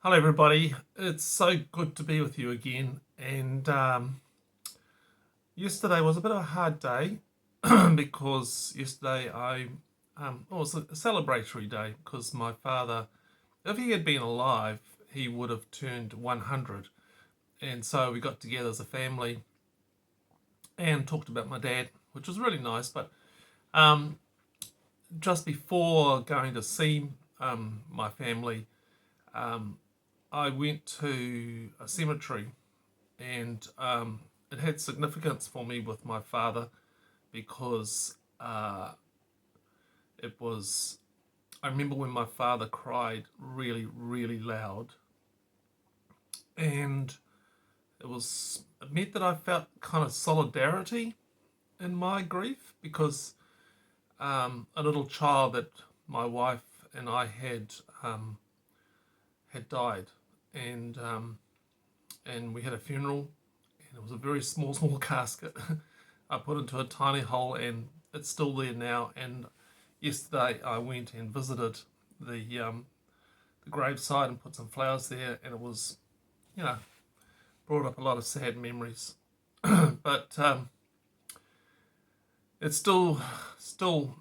Hello, everybody. It's so good to be with you again. And yesterday was a bit of a hard day because yesterday it was a celebratory day because my father, if he had been alive, he would have turned 100. And so we got together as a family and talked about my dad, which was really nice. But um, just before going to see my family, um, I went to a cemetery and it had significance for me with my father because it was. I remember when my father cried really, really loud, and it meant that I felt kind of solidarity in my grief because a little child that my wife and I had died, and and we had a funeral, and it was a very small, small casket. I put into a tiny hole, and it's still there now. And yesterday, I went and visited the graveside and put some flowers there, and it was, you know, brought up a lot of sad memories. But it's still,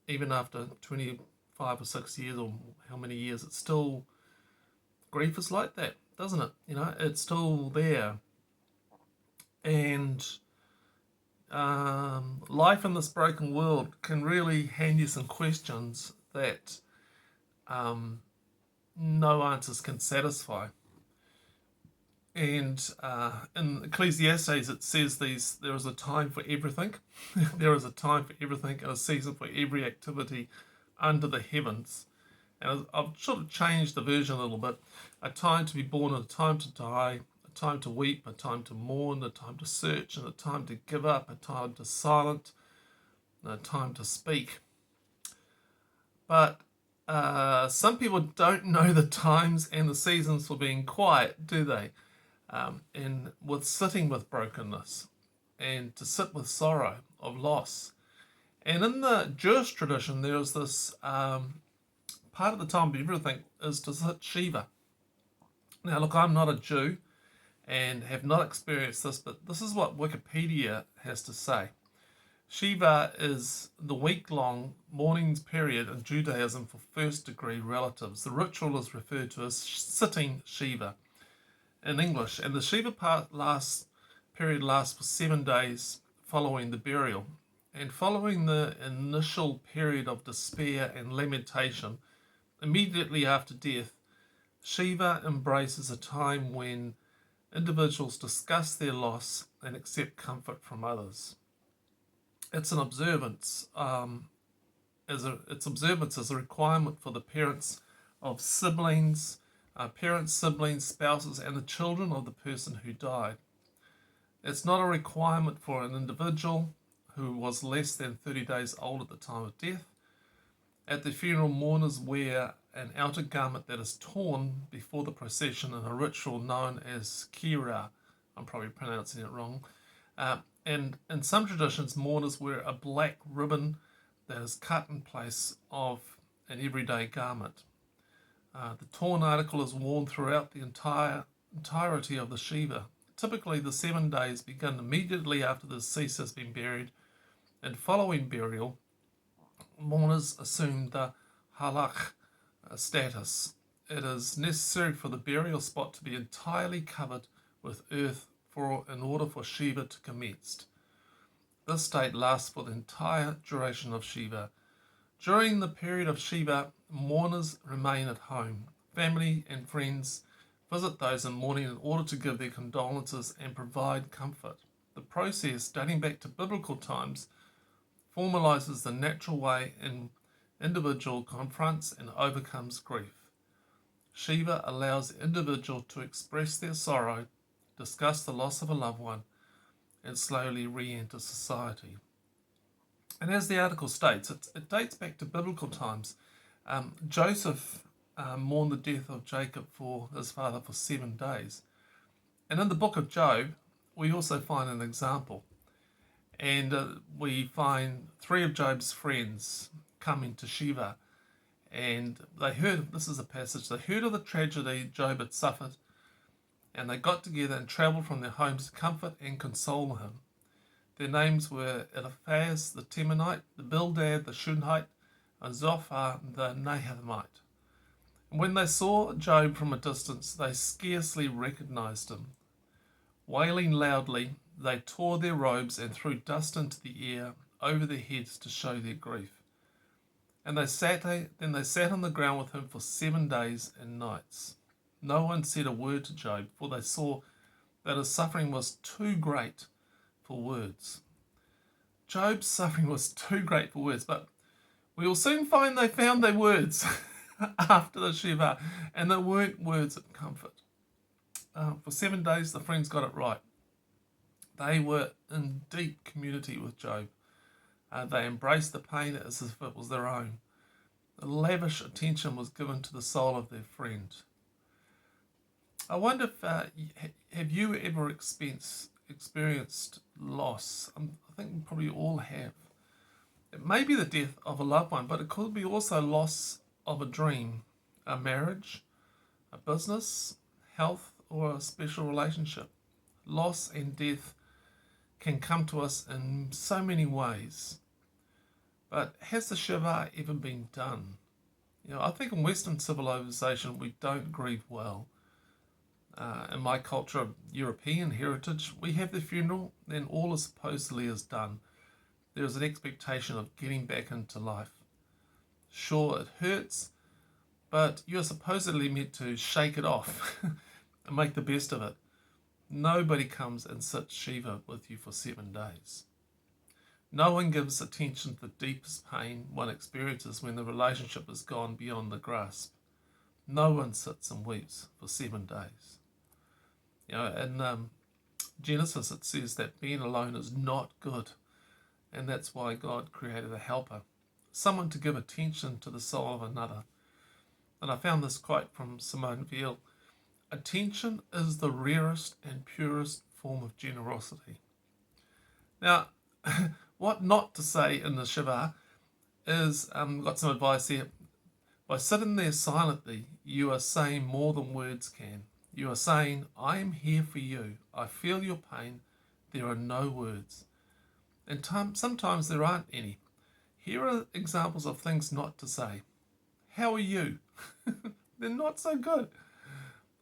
even after 25 or 6 years, or how many years, it's still grief is like that, doesn't it? It's still there, and life in this broken world can really hand you some questions that um, no answers can satisfy. And in Ecclesiastes, it says there is a time for everything. There is a time for everything and a season for every activity under the heavens. And I've sort of changed the version a little bit. A time to be born and a time to die, a time to weep, a time to mourn, a time to search, and a time to give up, a time to silent, and a time to speak. But some people don't know the times and the seasons for being quiet, do they? And with sitting with brokenness and to sit with sorrow of loss. And in the Jewish tradition, there's this part of the time of everything is to sit Shiva. Now, look, I'm not a Jew and have not experienced this, but this is what Wikipedia has to say. Shiva is the week-long mourning period in Judaism for first-degree relatives. The ritual is referred to as sitting Shiva in English, and the Shiva period lasts for 7 days following the burial. And following the initial period of despair and lamentation, immediately after death, Shiva embraces a time when individuals discuss their loss and accept comfort from others. It's an observance. Its observance is a requirement for the parents, siblings, spouses, and the children of the person who died. It's not a requirement for an individual who was less than 30 days old at the time of death. At the funeral, mourners wear an outer garment that is torn before the procession in a ritual known as kira. I'm probably pronouncing it wrong. And in some traditions, mourners wear a black ribbon that is cut in place of an everyday garment. The torn article is worn throughout the entirety of the Shiva. Typically, the 7 days begin immediately after the deceased has been buried, and following burial, mourners assume the halach status. It is necessary for the burial spot to be entirely covered with earth in order for Shiva to commence. This state lasts for the entire duration of Shiva. During the period of Shiva, mourners remain at home. Family and friends visit those in mourning in order to give their condolences and provide comfort. The process, dating back to biblical times, formalizes the natural way an individual confronts and overcomes grief. Shiva allows the individual to express their sorrow, discuss the loss of a loved one, and slowly re-enter society. And as the article states, it dates back to biblical times. Joseph mourned the death of Jacob for his father for 7 days. And in the book of Job, we also find an example. And we find three of Job's friends coming to Shiva And they heard, this is a passage, they heard of the tragedy Job had suffered, and they got together and travelled from their homes to comfort and console him. Their names were Eliphaz the Temanite, the Bildad the Shunammite, and Zophar the Naamathite. And when they saw Job from a distance, they scarcely recognized him. Wailing loudly, they tore their robes and threw dust into the air over their heads to show their grief. And then they sat on the ground with him for 7 days and nights. No one said a word to Job, for they saw that his suffering was too great for words. Job's suffering was too great for words, but we will soon find they found their words after the Shiva, and they weren't words of comfort. For 7 days, the friends got it right. They were in deep community with Job. They embraced the pain as if it was their own. The lavish attention was given to the soul of their friend. I wonder if have you ever experienced loss? I think we probably all have. It may be the death of a loved one, but it could be also loss of a dream, a marriage, a business, health, or a special relationship. Loss and death can come to us in so many ways. But has the Shiva ever been done? I think in Western civilization we don't grieve well. In my culture of European heritage, we have the funeral, then all is supposedly is done. There is an expectation of getting back into life. Sure, it hurts, but you're supposedly meant to shake it off and make the best of it. Nobody comes and sits Shiva with you for 7 days. No one gives attention to the deepest pain one experiences when the relationship has gone beyond the grasp. No one sits and weeps for 7 days. In Genesis it says that being alone is not good, and that's why God created a helper, someone to give attention to the soul of another. And I found this quote from Simone Weil: attention is the rarest and purest form of generosity. Now, what not to say in the Shiva is, got some advice here. By sitting there silently, you are saying more than words can. You are saying, I am here for you. I feel your pain. There are no words. And sometimes there aren't any. Here are examples of things not to say. How are you? They're not so good.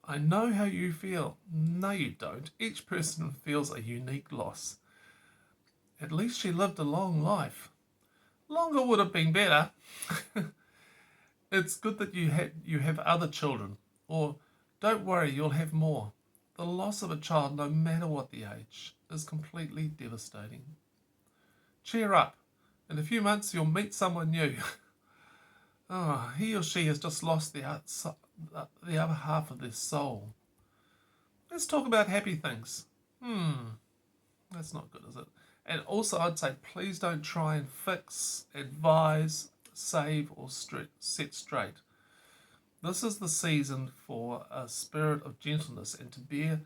I know how you feel. No, you don't. Each person feels a unique loss. At least she lived a long life. Longer would have been better. It's good that you have other children. Or don't worry, you'll have more. The loss of a child, no matter what the age, is completely devastating. Cheer up. In a few months you'll meet someone new. He or she has just lost the other half of their soul. Let's talk about happy things. That's not good, is it? And also I'd say please don't try and fix, advise, save or set straight. This is the season for a spirit of gentleness and to bear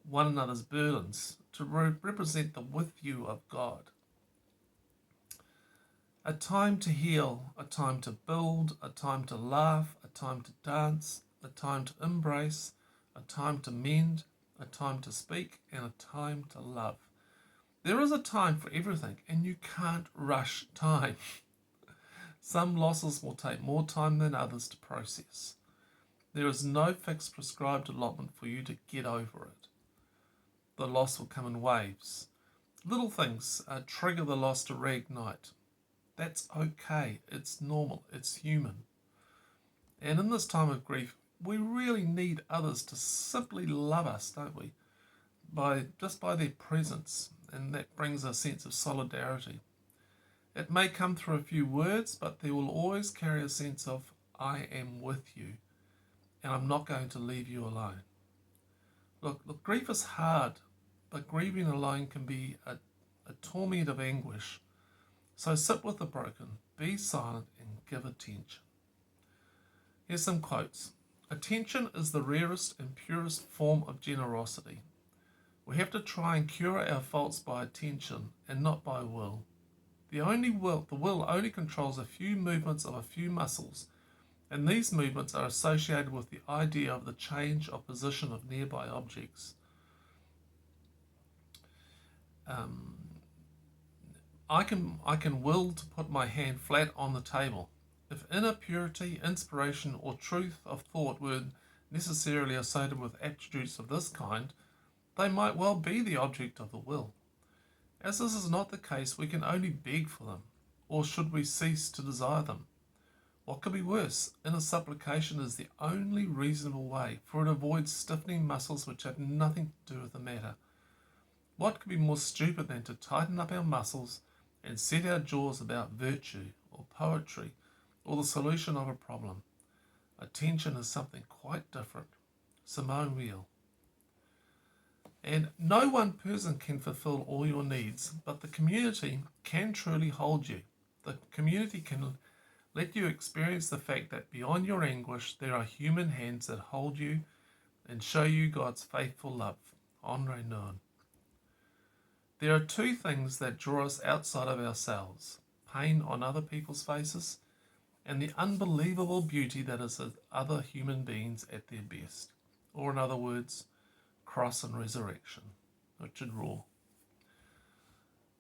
one another's burdens, to represent the with you of God. A time to heal, a time to build, a time to laugh, a time to dance, a time to embrace, a time to mend, a time to speak, and a time to love. There is a time for everything, and you can't rush time. Some losses will take more time than others to process. There is no fixed prescribed allotment for you to get over it. The loss will come in waves. Little things trigger the loss to reignite. That's okay. It's normal. It's human. And in this time of grief, we really need others to simply love us, don't we? Just by their presence. And that brings a sense of solidarity. It may come through a few words, but they will always carry a sense of, I am with you, and I'm not going to leave you alone. Look, grief is hard, but grieving alone can be a torment of anguish. So sit with the broken, be silent, and give attention. Here's some quotes. Attention is the rarest and purest form of generosity. We have to try and cure our faults by attention and not by will. The will only controls a few movements of a few muscles, and these movements are associated with the idea of the change of position of nearby objects. I can will to put my hand flat on the table. If inner purity, inspiration, or truth of thought were necessarily associated with attributes of this kind, they might well be the object of the will. As this is not the case, we can only beg for them, or should we cease to desire them? What could be worse? Inner supplication is the only reasonable way, for it avoids stiffening muscles which have nothing to do with the matter. What could be more stupid than to tighten up our muscles and set our jaws about virtue or poetry or the solution of a problem? Attention is something quite different. Simone Weil. And no one person can fulfill all your needs, but the community can truly hold you. The community can let you experience the fact that beyond your anguish, there are human hands that hold you and show you God's faithful love. Henri Nouwen. There are two things that draw us outside of ourselves: pain on other people's faces and the unbelievable beauty that is other human beings at their best. Or in other words, cross and resurrection. Richard Rohr.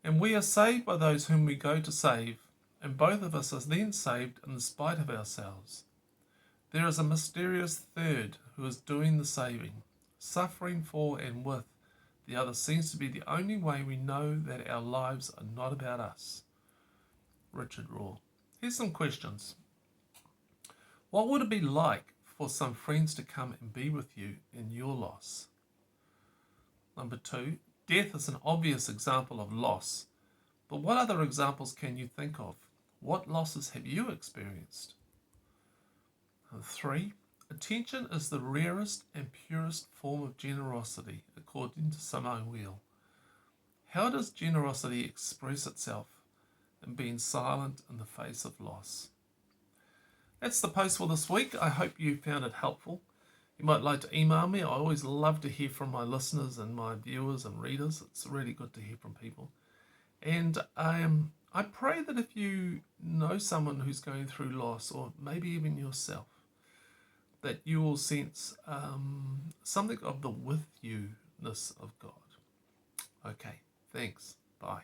And we are saved by those whom we go to save, and both of us are then saved in spite of ourselves. There is a mysterious third who is doing the saving, suffering for and with. The other seems to be the only way we know that our lives are not about us. Richard Rohr. Here's some questions. What would it be like for some friends to come and be with you in your loss? Number 2, death is an obvious example of loss, but what other examples can you think of? What losses have you experienced? And 3, attention is the rarest and purest form of generosity, according to Simone Weil. How does generosity express itself in being silent in the face of loss? That's the post for this week. I hope you found it helpful. You might like to email me. I always love to hear from my listeners and my viewers and readers. It's really good to hear from people. And I pray that if you know someone who's going through loss, or maybe even yourself, that you will sense something of the with you-ness of God. Okay, thanks. Bye.